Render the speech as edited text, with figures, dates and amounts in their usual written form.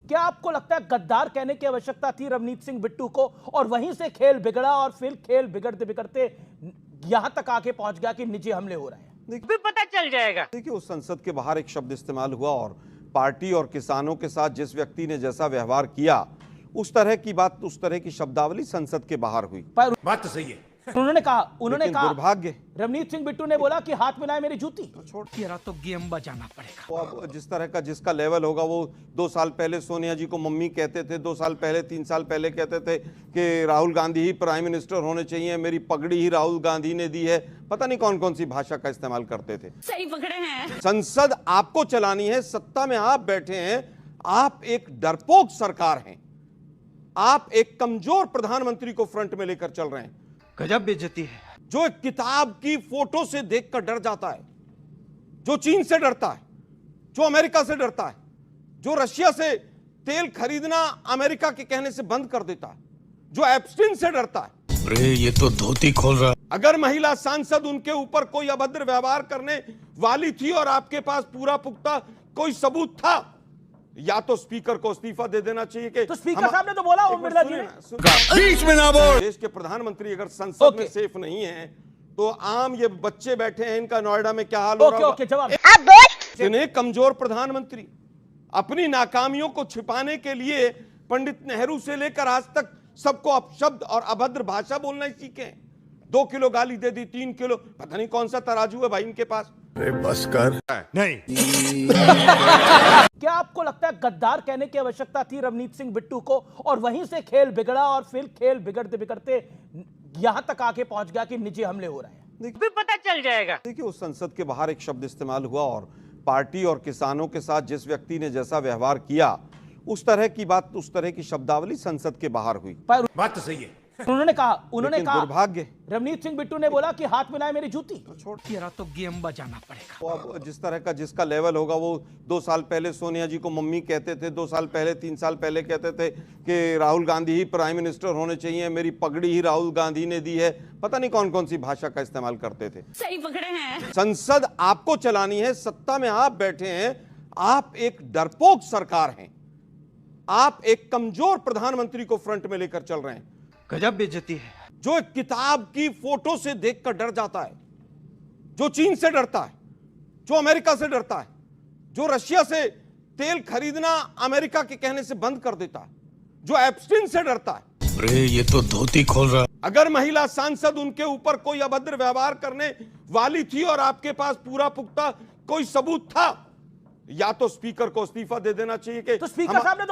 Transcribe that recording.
क्या आपको लगता है गद्दार कहने की आवश्यकता थी रवनीत सिंह बिट्टू को, और वहीं से खेल बिगड़ा और फिर खेल बिगड़ते बिगड़ते यहां तक आके पहुंच गया कि निजी हमले हो रहे हैं? भी पता चल जाएगा। देखिए, उस संसद के बाहर एक शब्द इस्तेमाल हुआ और पार्टी और किसानों के साथ जिस व्यक्ति ने जैसा व्यवहार किया, उस तरह की बात, उस तरह की शब्दावली संसद के बाहर हुई। पर बात तो सही है। उन्होंने कहा दुर्भाग्य, रवनीत सिंह बिट्टू ने बोला कि हाथ मिलाए मेरी जूती। तेरा तो गेम बजाना पड़ेगा। अब जिस तरह का जिसका लेवल होगा, वो 2 साल पहले सोनिया जी को मम्मी कहते थे, 2 साल पहले 3 साल पहले कहते थे कि राहुल गांधी ही प्राइम मिनिस्टर होने चाहिए, मेरी पगड़ी ही राहुल गांधी ने दी है, पता नहीं कौन कौन सी भाषा का इस्तेमाल करते थे। सही पकड़े हैं। संसद आपको चलानी है, सत्ता में आप बैठे हैं, आप एक डरपोक सरकार हैं, आप एक कमजोर प्रधानमंत्री को फ्रंट में लेकर चल रहे हैं, गजब बेइज्जती है। जो एक किताब की फोटो से देखकर डर जाता है, जो चीन से डरता है, जो अमेरिका से डरता है, जो रशिया से तेल खरीदना अमेरिका के कहने से बंद कर देता है, जो एप्स्टीन से डरता है। अरे ये तो धोती खोल रहा। अगर महिला सांसद उनके ऊपर कोई अभद्र व्यवहार करने वाली थी और आपके पास पूरा पुख्ता कोई सबूत था, या तो स्पीकर को इस्तीफा दे देना चाहिए। कि तो स्पीकर साहब ने तो बोला ओम बिरला जी ने। बीच में ना बोल। देश के प्रधानमंत्री अगर संसद में सेफ नहीं है, तो आम ये बच्चे बैठे हैं, इनका नोएडा में क्या हाल हो रहा है? जवाब इन्हें कमजोर प्रधानमंत्री अपनी नाकामियों को छिपाने के लिए पंडित नेहरू से लेकर आज तक सबको अपशब्द और अभद्र भाषा बोलना ही सीखे। 2 किलो गाली दे दी, 3 किलो, पता नहीं कौन सा तराजू है भाई इनके पास। अरे बस कर। नहीं। क्या आपको लगता है गद्दार कहने की आवश्यकता थी रवनीत सिंह बिट्टू को, और वहीं से खेल बिगड़ा और फिर खेल बिगड़ते बिगड़ते यहां तक आके पहुंच गया कि निजी हमले हो रहे हैं? भी पता चल जाएगा। देखिए, उस संसद के बाहर एक शब्द इस्तेमाल हुआ और पार्टी और किसानों के साथ जिस व्यक्ति ने जैसा व्यवहार किया, उस तरह की बात, उस तरह की शब्दावली संसद के बाहर हुई। बात तो सही है। उन्होंने कहा दुर्भाग्य, रवनीत सिंह बिट्टू ने बोला कि हाथ मिलाए मेरी जूती। तेरा तो गेम बजाना पड़ेगा। अब जिस तरह का जिसका लेवल होगा, वो 2 साल पहले सोनिया जी को मम्मी कहते थे, 2 साल पहले 3 साल पहले कहते थे कि राहुल गांधी ही प्राइम मिनिस्टर होने चाहिए, मेरी पगड़ी ही राहुल गांधी ने दी है, पता नहीं कौन कौन सी भाषा का इस्तेमाल करते थे। सही पकड़े हैं। संसद आपको चलानी है, सत्ता में आप बैठे हैं, आप एक डरपोक सरकार हैं, आप एक कमजोर प्रधानमंत्री को फ्रंट में लेकर चल रहे हैं, गजब बेइज्जती है। जो एक किताब की फोटो से देखकर डर जाता है, जो चीन से डरता है, जो अमेरिका से डरता है, जो रशिया से तेल खरीदना अमेरिका के कहने से बंद कर देता है, जो एप्स्टीन से डरता है। अरे ये तो धोती खोल रहा। अगर महिला सांसद उनके ऊपर कोई अभद्र व्यवहार करने वाली थी और आपके पास पूरा पुख्ता कोई सबूत था, या तो स्पीकर को इस्तीफा दे देना चाहिए। कि तो स्पीकर साहब ने तो